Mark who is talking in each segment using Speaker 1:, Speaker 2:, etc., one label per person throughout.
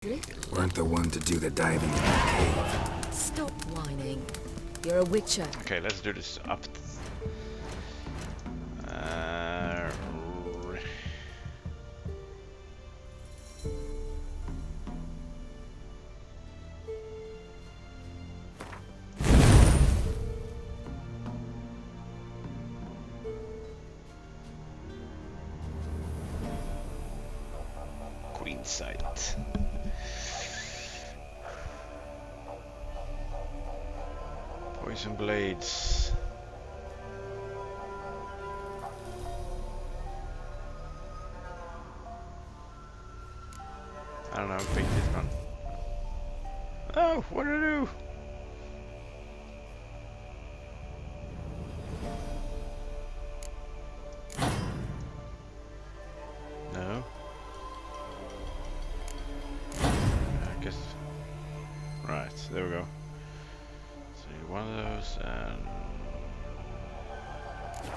Speaker 1: Weren't the one to do the diving in the cave.
Speaker 2: Stop whining. You're a witcher.
Speaker 3: Okay, let's do this up. Queen sight. Poison blades. I don't know, pick this one. Oh, what do I do? No. I guess. Right, there we go. So one of those and.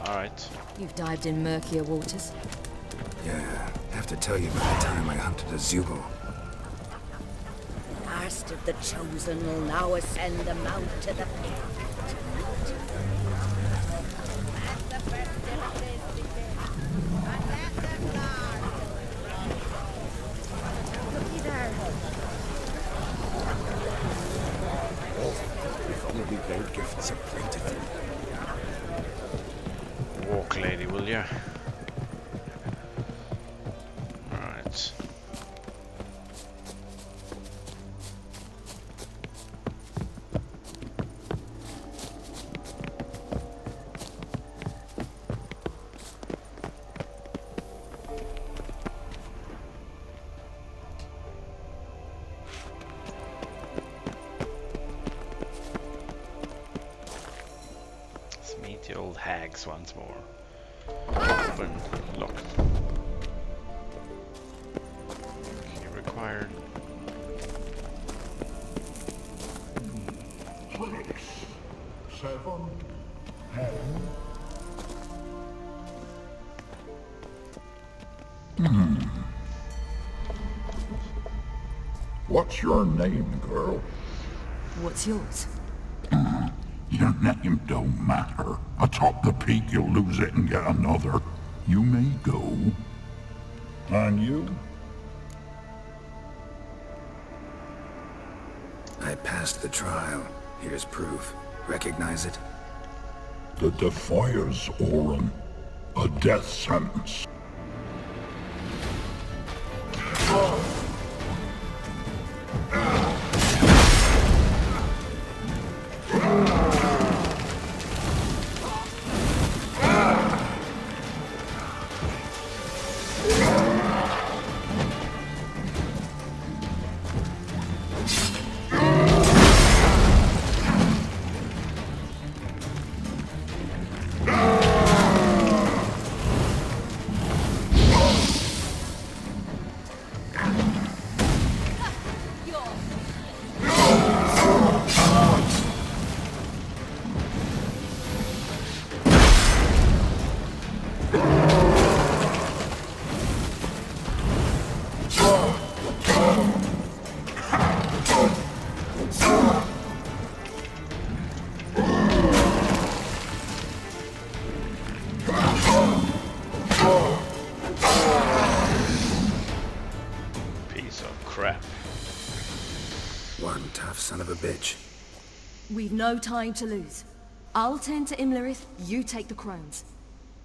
Speaker 3: Alright.
Speaker 2: You've dived in murkier waters.
Speaker 1: Yeah, have to tell you about the time I hunted a Zubo.
Speaker 4: Last of the chosen will now ascend the mount to the pyramid.
Speaker 1: If only gold gifts are plentiful.
Speaker 3: Walk, lady, will ya? Right. Let's meet the old hags once more. Open, locked. Key required.
Speaker 5: 6, 7, 10. What's your name, girl?
Speaker 2: What's yours?
Speaker 5: Your name don't matter. Atop the peak, you'll lose it and get another. You may go. And you?
Speaker 1: I passed the trial. Here's proof. Recognize it?
Speaker 5: The Defier's Orin. A death sentence.
Speaker 3: Piece of crap.
Speaker 1: One tough son of a bitch.
Speaker 2: We've no time to lose. I'll tend to Imlerith, you take the crones.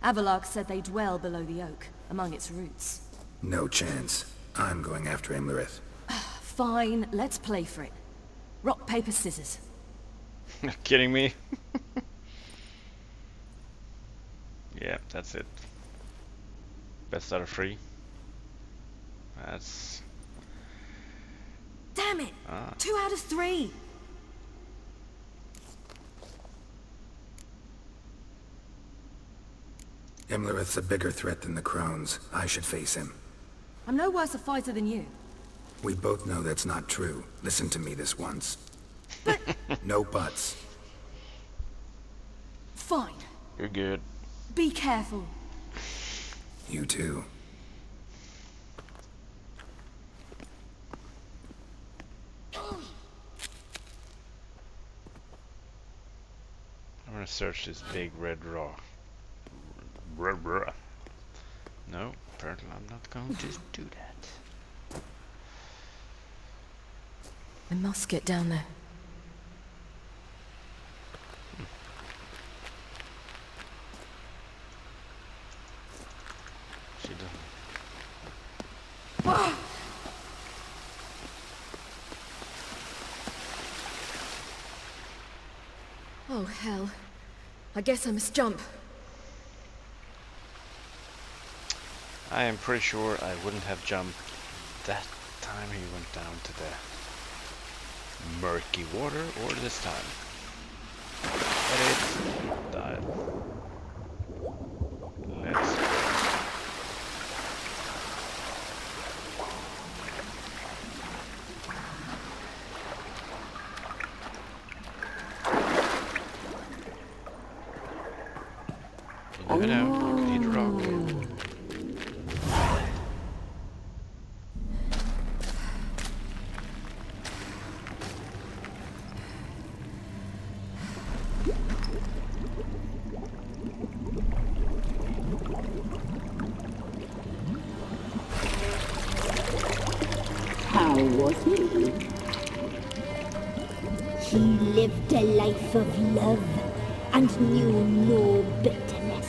Speaker 2: Avalok said they dwell below the oak, among its roots.
Speaker 1: No chance. I'm going after Imlerith.
Speaker 2: Fine, let's play for it. Rock, paper, scissors.
Speaker 3: Kidding me? Yeah, that's it. Best out of 3. That's...
Speaker 2: Damn it! 2 out of 3!
Speaker 1: Imlerith's a bigger threat than the crones. I should face him.
Speaker 2: I'm no worse a fighter than you.
Speaker 1: We both know that's not true. Listen to me this once.
Speaker 2: But...
Speaker 1: No buts.
Speaker 2: Fine.
Speaker 3: You're good.
Speaker 2: Be careful.
Speaker 1: You too.
Speaker 3: search this big red rock. No, apparently I'm not going to do that.
Speaker 2: I must get down there.
Speaker 3: She doesn't.
Speaker 2: Oh, hell. I guess I must jump.
Speaker 3: I am pretty sure I wouldn't have jumped that time he went down to the murky water, or this time. But it died. Let's go. You never know, you could hit a rock.
Speaker 4: How was he? He lived a life of love and knew no bitterness.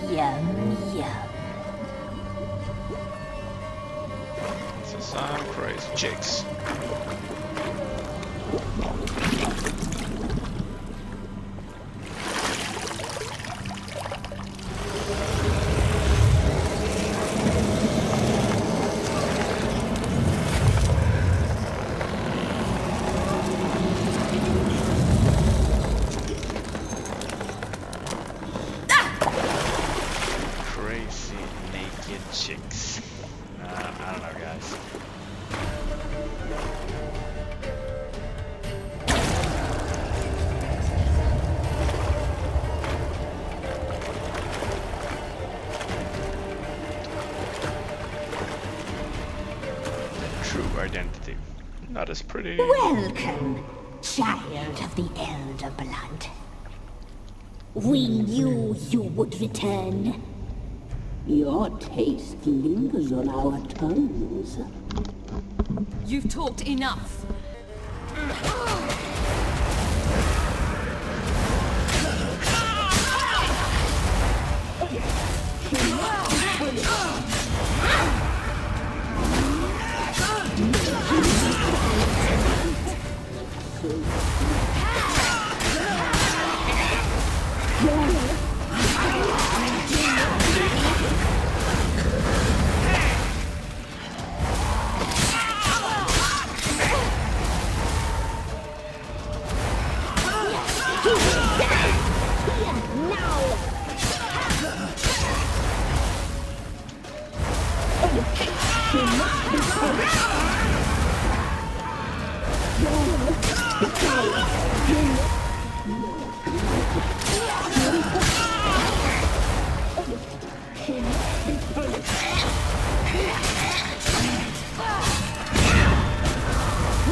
Speaker 4: Yum, yum.
Speaker 3: So some crazy chicks. Crazy naked chicks. I don't know, guys. True identity. Not as pretty.
Speaker 4: Welcome, child of the elder blood. We knew you would return. Your taste lingers on our tongues.
Speaker 2: You've talked enough.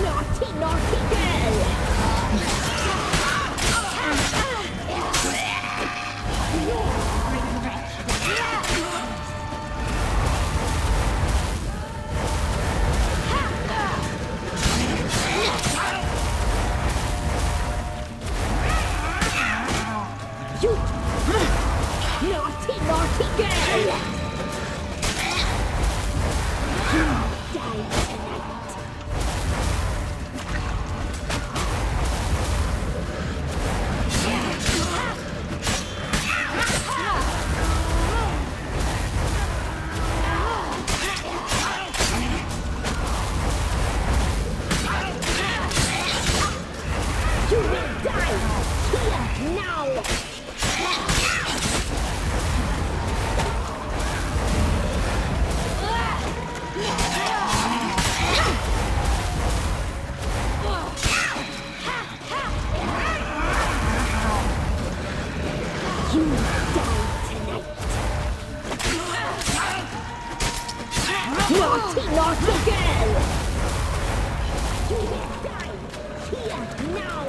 Speaker 4: Naughty, naughty girl! You naughty, naughty girl! You die tonight. You will die here now! You die tonight. Naughty, naughty girl! You will die here now!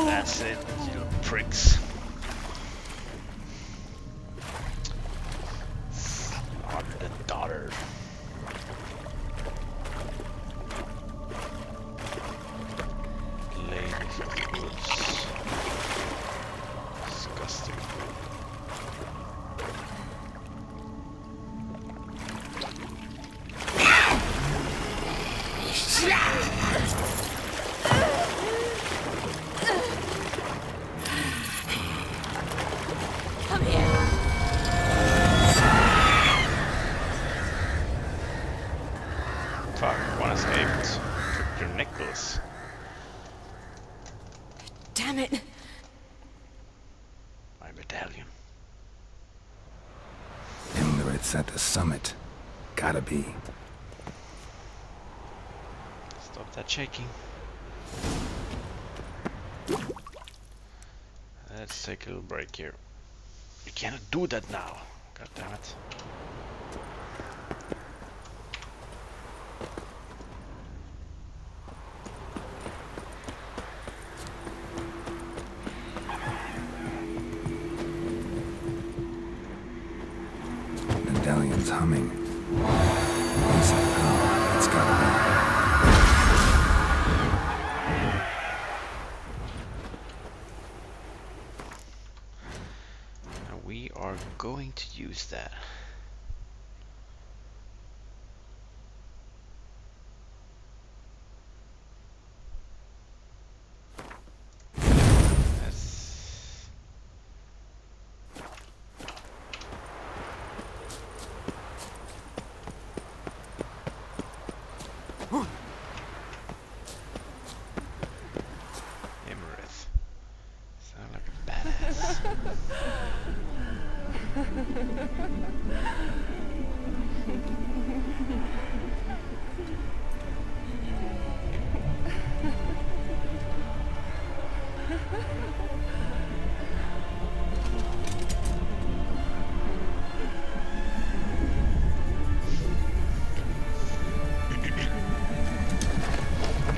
Speaker 3: That's it, you little pricks. On the daughter. Ladies of the woods. Disgusting.
Speaker 2: Come here.
Speaker 3: Fuck, one escaped. Took your necklace.
Speaker 2: Damn it.
Speaker 3: My medallion.
Speaker 1: Imlerith's at the summit. Gotta be.
Speaker 3: Stop that shaking. Let's take a little break here. You cannot do that now. God damn it.
Speaker 1: Medallion's humming. Piece of power. It's gotta be.
Speaker 3: Now we are going to use that. That's... Imarith. Sound like a badass.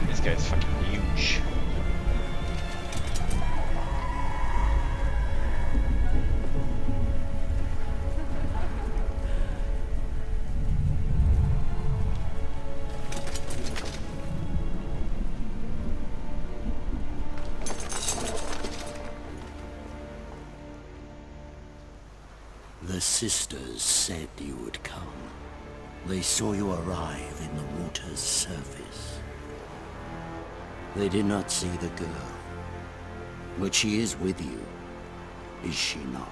Speaker 3: This guy's fucking huge.
Speaker 6: The sisters said you would come. They saw you arrive in the water's surface. They did not see the girl. But she is with you, is she not?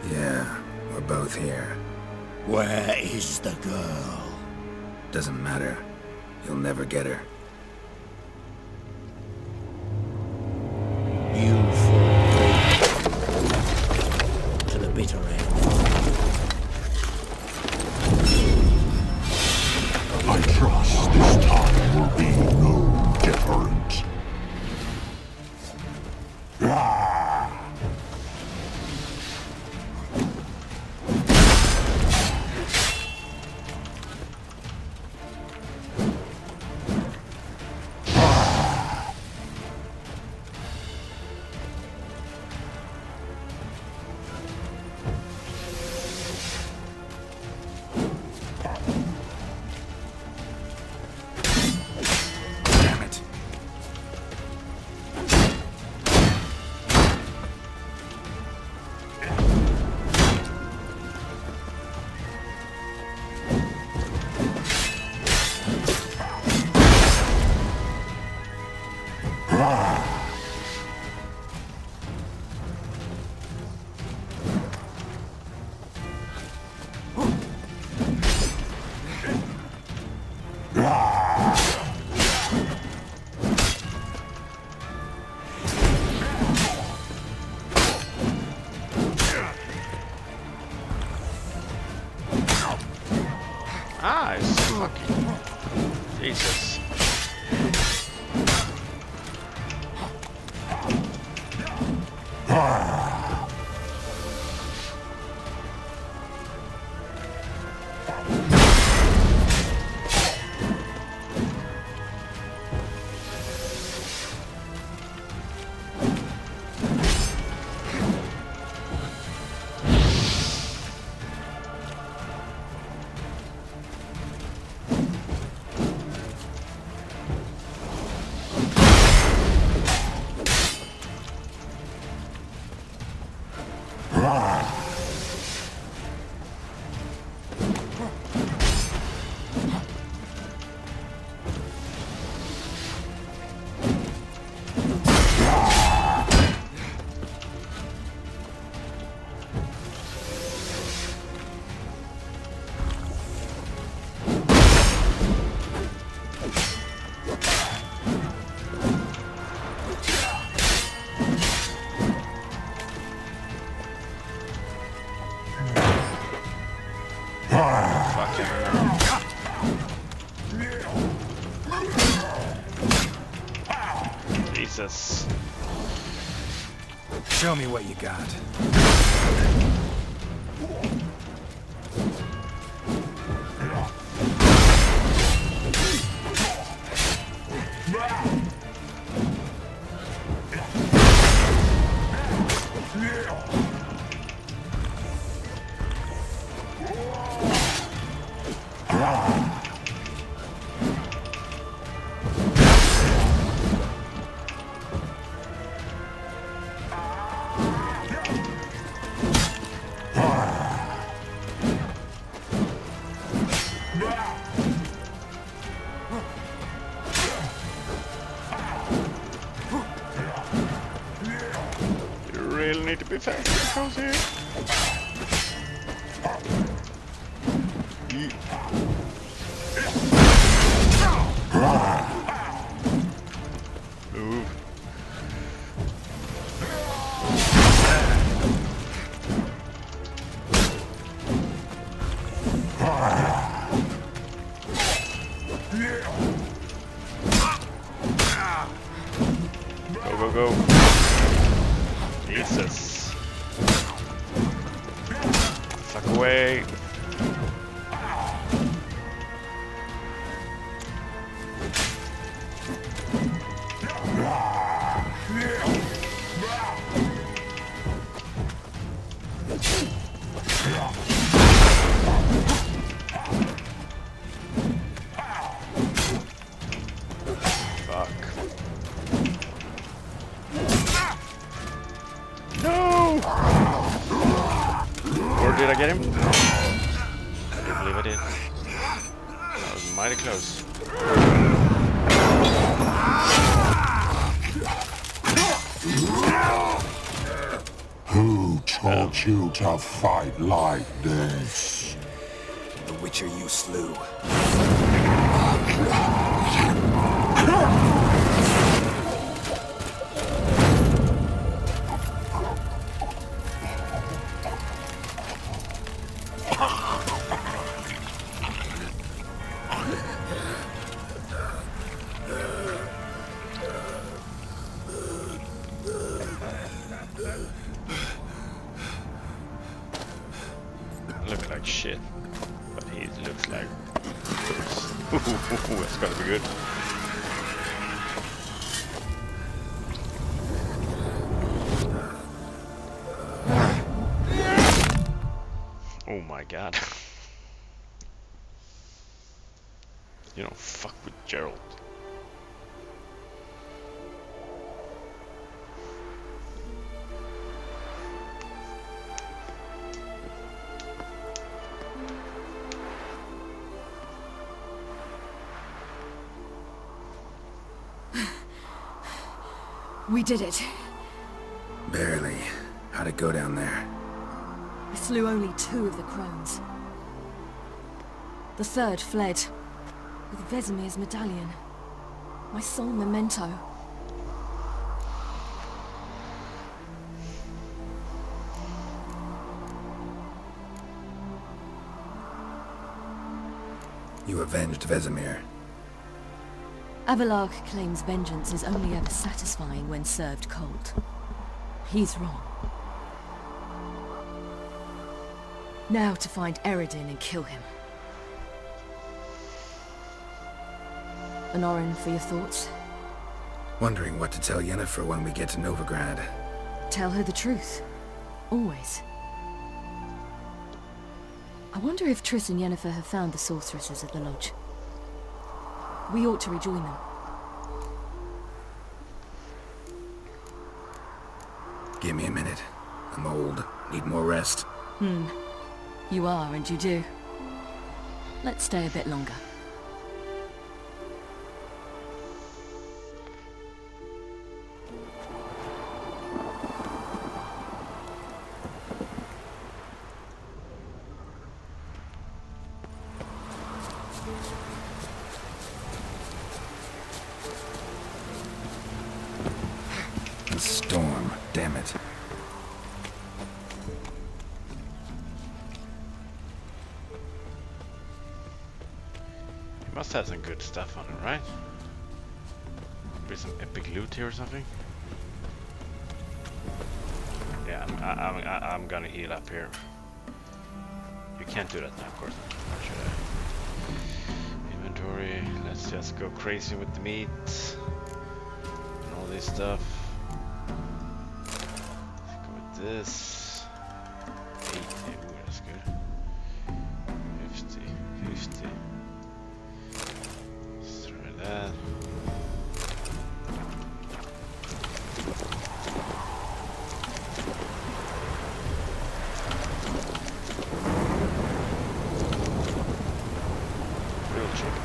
Speaker 1: Yeah, we're both here.
Speaker 6: Where is the girl?
Speaker 1: Doesn't matter. You'll never get her.
Speaker 6: You fall to the bitter end.
Speaker 5: I trust this time will be no different. Ah!
Speaker 3: guys. Fucking Jesus. Jesus.
Speaker 1: Show me what you got.
Speaker 3: Really need to be fast across here. Move. Go, go, go. Jesus. Fuck away. Fuck. No! Or did I get him? I do believe I did. That was mighty close.
Speaker 5: Who taught you to fight like this?
Speaker 1: The Witcher you slew.
Speaker 3: Look like shit, but he looks like. That's gotta be good. Oh my god. You don't fuck with Geralt.
Speaker 2: We did it.
Speaker 1: Barely. How'd it go down there?
Speaker 2: I slew only 2 of the crones. The 3rd fled, with Wiedzmin's medallion. My sole memento.
Speaker 1: You avenged Vesemir.
Speaker 2: Avalark claims vengeance is only ever satisfying when served cold. He's wrong. Now to find Eredin and kill him. Honorin, for your thoughts?
Speaker 1: Wondering what to tell Yennefer when we get to Novigrad.
Speaker 2: Tell her the truth. Always. I wonder if Triss and Yennefer have found the sorceresses at the lodge. We ought to rejoin them.
Speaker 1: Give me a minute. I'm old. Need more rest.
Speaker 2: You are, and you do. Let's stay a bit longer.
Speaker 1: The storm, damn it.
Speaker 3: You must have some good stuff on it, right? Maybe some epic loot here or something? Yeah, I'm gonna heal up here. You can't do that now, of course. Or should I? Inventory. Let's just go crazy with the meat and all this stuff. Let's go with this. 80. Ooh, that's good. 50. 50. Let's try that. Real chicken.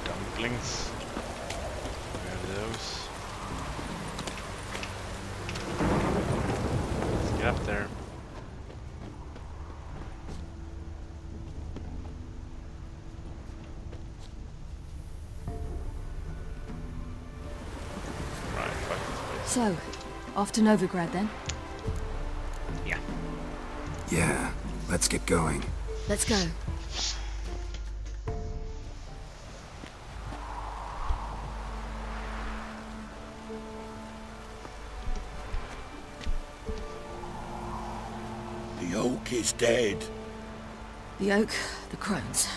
Speaker 3: Dumplings. Grab those. Let's get up there. Right, fuck this place.
Speaker 2: So, off to Novigrad then?
Speaker 3: Yeah.
Speaker 1: Yeah, let's get going.
Speaker 2: Let's go.
Speaker 6: The oak is dead.
Speaker 2: The oak, the crones.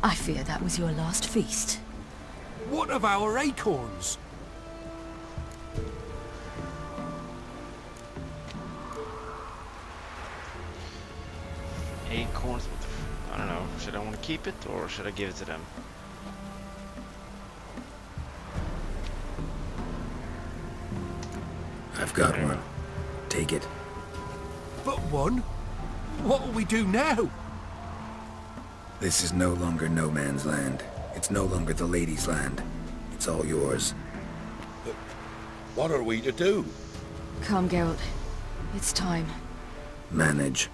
Speaker 2: I fear that was your last feast.
Speaker 7: What of our acorns?
Speaker 3: Acorns, what the I don't know. Should I want to keep it or should I give it to them?
Speaker 1: I've got one. Take it.
Speaker 7: But one? What'll we do now?
Speaker 1: This is no longer no man's land. It's no longer the lady's land. It's all yours.
Speaker 6: What are we to do?
Speaker 2: Come, Geralt. It's time.
Speaker 1: Manage.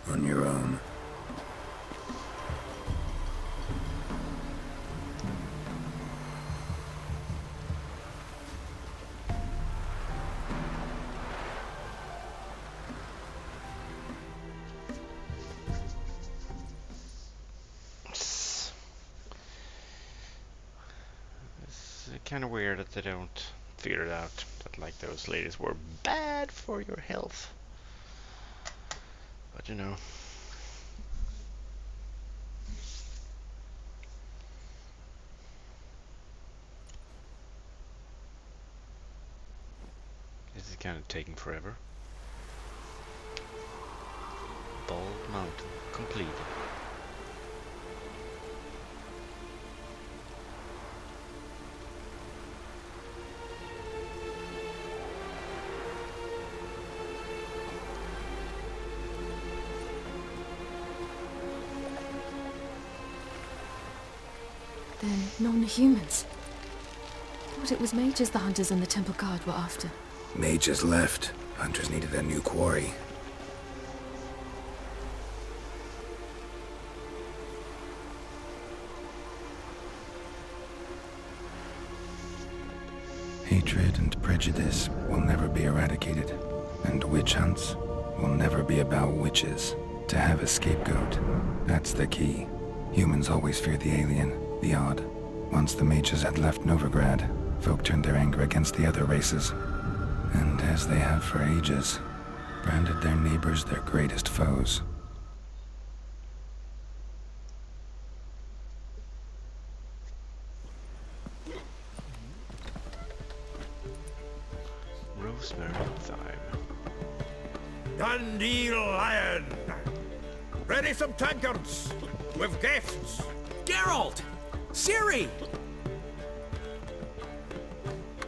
Speaker 1: On your own.
Speaker 3: It's kind of weird that they don't figure it out. That like those ladies were bad for your health. But you know. This is kind of taking forever. Bald Mountain complete.
Speaker 2: Then non-humans. Thought it was mages the hunters and the temple guard were after.
Speaker 1: Mages left. Hunters needed a new quarry. Hatred and prejudice will never be eradicated, and witch hunts will never be about witches. To have a scapegoat, that's the key. Humans always fear the alien, the odd. Once the mages had left Novigrad, folk turned their anger against the other races, and as they have for ages, branded their neighbors their greatest foes.
Speaker 3: Rosemary and thyme.
Speaker 8: Dandelion! Ready some tankards! With guests!
Speaker 7: Geralt! Ciri!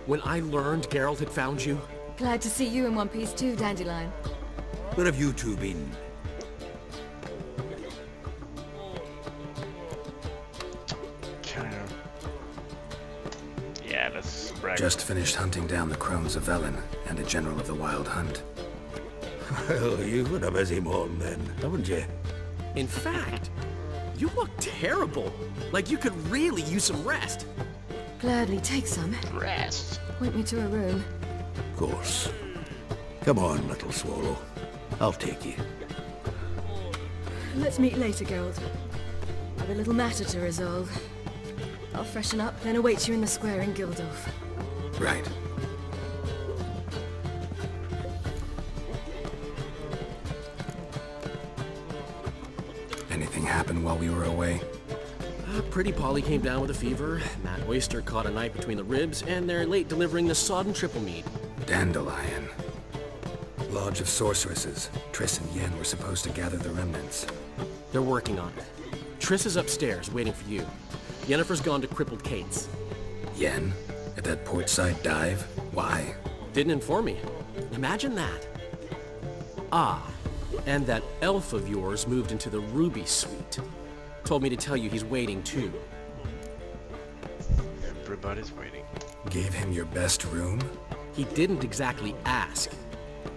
Speaker 7: When I learned Geralt had found you,
Speaker 2: Glad to see you in one piece too, Dandelion.
Speaker 8: Where have you two been?
Speaker 3: Kind of. Yeah, let's brag.
Speaker 1: Just finished hunting down the crones of Velen and a general of the Wild Hunt.
Speaker 8: Well, you've had a busy morning then, haven't you?
Speaker 7: in fact, you look terrible. Like you could really use some rest.
Speaker 2: Gladly take some.
Speaker 3: Rest.
Speaker 2: Point me to a room.
Speaker 8: Of course. Come on, little swallow. I'll take you.
Speaker 2: Let's meet later, Geralt. I've a little matter to resolve. I'll freshen up, then await you in the square in Gildorf.
Speaker 1: Right. Anything happen while we were away?
Speaker 7: Pretty Polly came down with a fever. Matt Oyster caught a knife between the ribs, and they're late delivering the sodden triple mead.
Speaker 1: Dandelion. Lodge of Sorceresses. Triss and Yen were supposed to gather the remnants.
Speaker 7: They're working on it. Triss is upstairs, waiting for you. Yennefer's gone to crippled Kate's.
Speaker 1: Yen? At that portside dive? Why?
Speaker 7: Didn't inform me. Imagine that. Ah, and that elf of yours moved into the Ruby Suite. Told me to tell you he's waiting too.
Speaker 3: Everybody's waiting.
Speaker 1: Gave him your best room?
Speaker 7: He didn't exactly ask.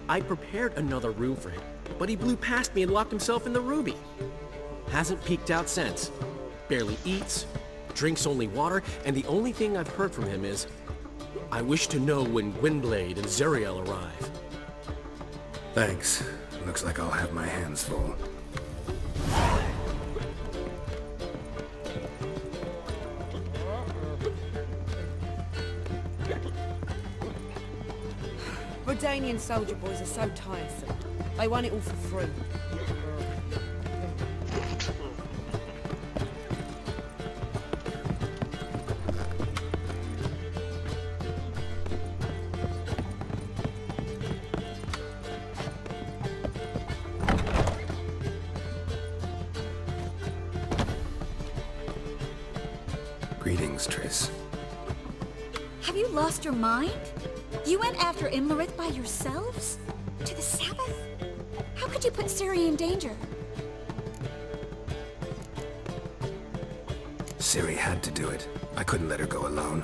Speaker 7: I prepared another room for him, but he blew past me and locked himself in the Ruby. Hasn't peeked out since. Barely eats, drinks only water, and the only thing I've heard from him is, I wish to know when Gwynblade and Zeriel arrive.
Speaker 1: Thanks. Looks like I'll have my hands full.
Speaker 9: Redanian soldier boys are so tiresome. They want it all for free.
Speaker 1: Greetings, Triss.
Speaker 4: Have you lost your mind? You went after Imlerith by yourselves? To the Sabbath? How could you put Ciri in danger?
Speaker 1: Ciri had to do it. I couldn't let her go alone.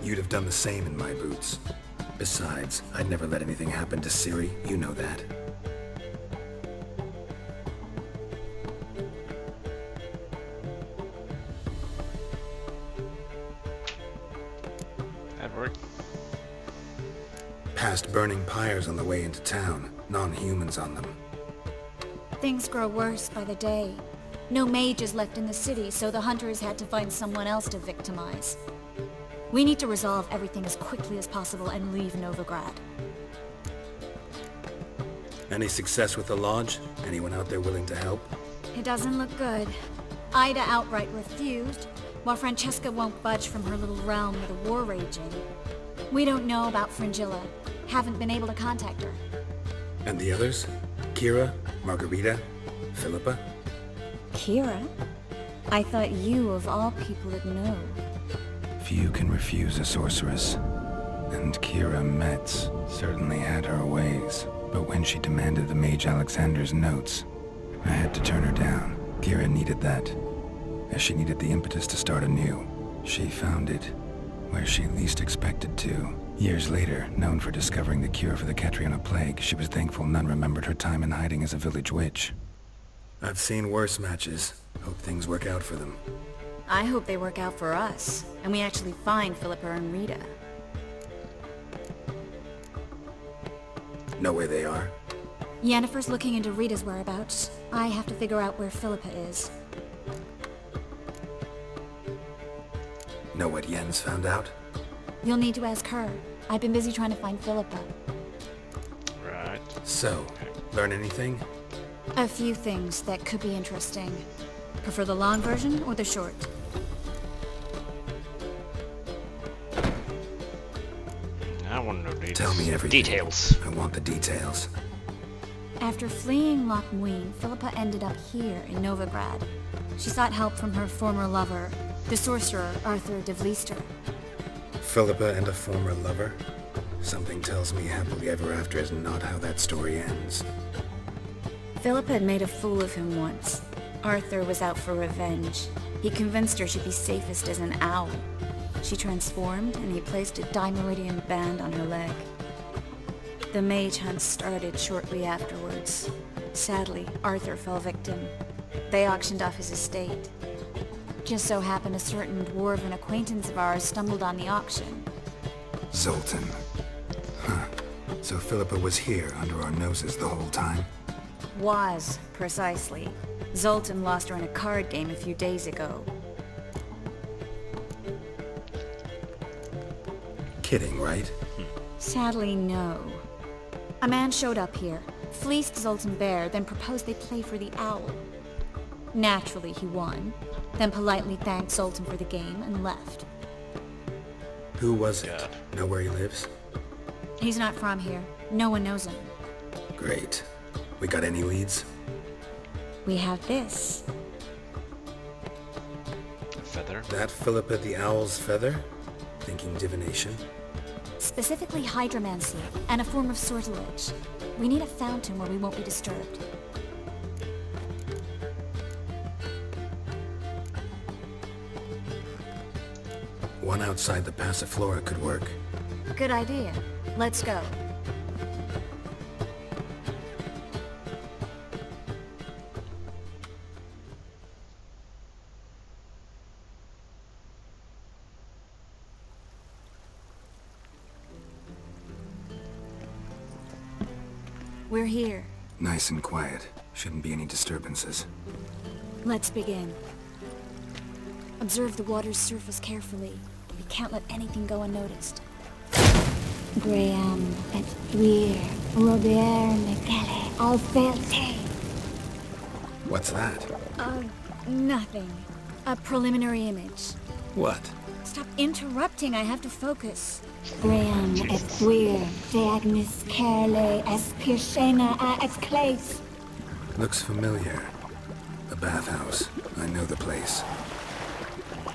Speaker 1: You'd have done the same in my boots. Besides, I'd never let anything happen to Ciri. You know that.
Speaker 3: That worked.
Speaker 1: Past burning pyres on the way into town. Non-humans on them.
Speaker 4: Things grow worse by the day. No mages left in the city, so the hunters had to find someone else to victimize. We need to resolve everything as quickly as possible and leave Novigrad.
Speaker 1: Any success with the lodge? Anyone out there willing to help?
Speaker 4: It doesn't look good. Ida outright refused, while Francesca won't budge from her little realm with a war raging. We don't know about Fringilla. Haven't been able to contact her.
Speaker 1: And the others? Kira? Margarita? Philippa?
Speaker 4: Kira? I thought you, of all people, would know.
Speaker 1: Few can refuse a sorceress. And Kira Metz certainly had her ways. But when she demanded the Mage Alexander's notes, I had to turn her down. Kira needed that. as she needed the impetus to start anew. She found it where she least expected to. Years later, known for discovering the cure for the Catriona plague, she was thankful none remembered her time in hiding as a village witch. I've seen worse matches. Hope things work out for them.
Speaker 4: I hope they work out for us, and we actually find Philippa and Rita.
Speaker 1: Know where they are?
Speaker 4: Yennefer's looking into Rita's whereabouts. I have to figure out where Philippa is.
Speaker 1: Know what Yen's found out?
Speaker 4: You'll need to ask her. I've been busy trying to find Philippa.
Speaker 3: Right.
Speaker 1: So, learn anything?
Speaker 4: A few things that could be interesting. Prefer the long version or the short?
Speaker 3: I want to know details.
Speaker 1: Tell me everything.
Speaker 3: Details.
Speaker 1: I want the details.
Speaker 4: After fleeing Loch Muin, Philippa ended up here in Novigrad. She sought help from her former lover, the sorcerer Arthur de Vlister.
Speaker 1: Philippa and a former lover? Something tells me happily ever after is not how that story ends.
Speaker 4: Philippa had made a fool of him once. Arthur was out for revenge. He convinced her she'd be safest as an owl. She transformed, and he placed a Dimeridian band on her leg. The mage hunt started shortly afterwards. Sadly, Arthur fell victim. They auctioned off his estate. Just so happened a certain dwarven acquaintance of ours stumbled on the auction.
Speaker 1: Zoltan. Huh. So Philippa was here under our noses the whole time?
Speaker 4: Was, precisely. Zoltan lost her in a card game a few days ago.
Speaker 1: Kidding, right?
Speaker 4: Sadly, no. A man showed up here, fleeced Zoltan bare, then proposed they play for the owl. Naturally, he won, then politely thanked Zoltan for the game and left.
Speaker 1: Who was it?
Speaker 3: God.
Speaker 1: Know where he lives?
Speaker 4: He's not from here. No one knows him.
Speaker 1: Great. We got any leads?
Speaker 4: We have this.
Speaker 3: A feather.
Speaker 1: That Philippa the Owl's feather? Thinking divination?
Speaker 4: Specifically hydromancy, and a form of sortilege. We need a fountain where we won't be disturbed.
Speaker 1: One outside the Passiflora could work.
Speaker 4: Good idea. Let's go. We're here.
Speaker 1: Nice and quiet. Shouldn't be any disturbances.
Speaker 4: Let's begin. Observe the water's surface carefully. We can't let anything go unnoticed. Graham et Thuir, Robert Mcgalley, Alfelte.
Speaker 1: What's that?
Speaker 4: Nothing. A preliminary image.
Speaker 1: What?
Speaker 4: Stop interrupting, I have to focus. Graham et Thuir, Deagnis Kerle, Espirshena a Exclace.
Speaker 1: Looks familiar. A bathhouse. I know the place.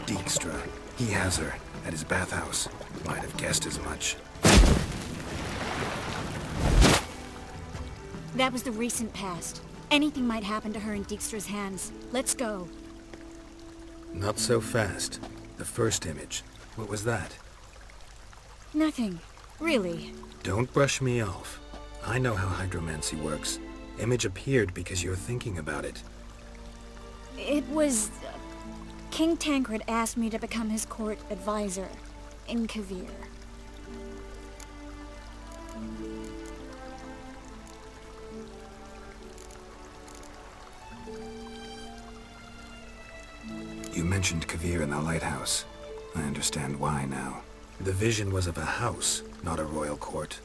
Speaker 1: Dijkstra. He has her at his bathhouse. Might have guessed as much.
Speaker 4: That was the recent past. Anything might happen to her in Dijkstra's hands. Let's go.
Speaker 1: Not so fast. The first image. What was that?
Speaker 4: Nothing. Really.
Speaker 1: Don't brush me off. I know how hydromancy works. Image appeared because you're thinking about it.
Speaker 4: It was... King Tancred asked me to become his court advisor in Kavir.
Speaker 1: You mentioned Kavir in the lighthouse. I understand why now. The vision was of a house, not a royal court.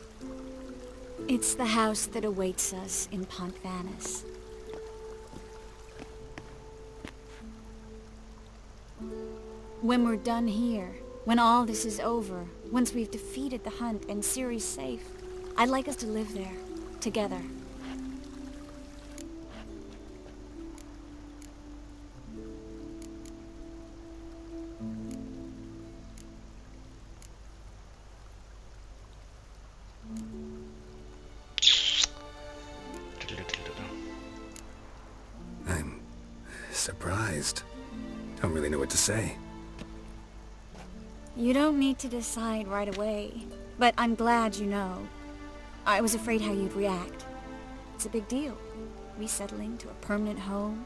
Speaker 4: It's the house that awaits us in Pont Vanis. When we're done here, when all this is over, once we've defeated the hunt and Ciri's safe, I'd like us to live there, together.
Speaker 1: I'm surprised. Don't really know what to say.
Speaker 4: You don't need to decide right away, but I'm glad you know. I was afraid how you'd react. It's a big deal, resettling to a permanent home.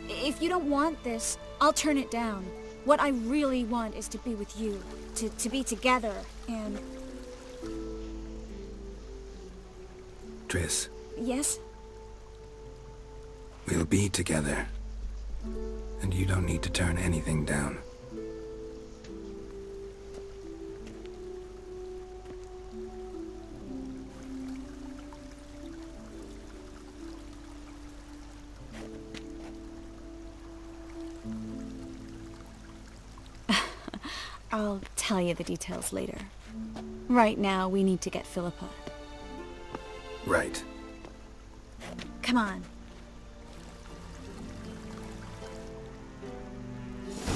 Speaker 4: If you don't want this, I'll turn it down. What I really want is to be with you, to be together, and...
Speaker 1: Triss,
Speaker 4: Yes?
Speaker 1: we'll be together. And you don't need to turn anything down.
Speaker 4: I'll tell you the details later. Right now, we need to get Philippa.
Speaker 1: Right.
Speaker 4: Come on.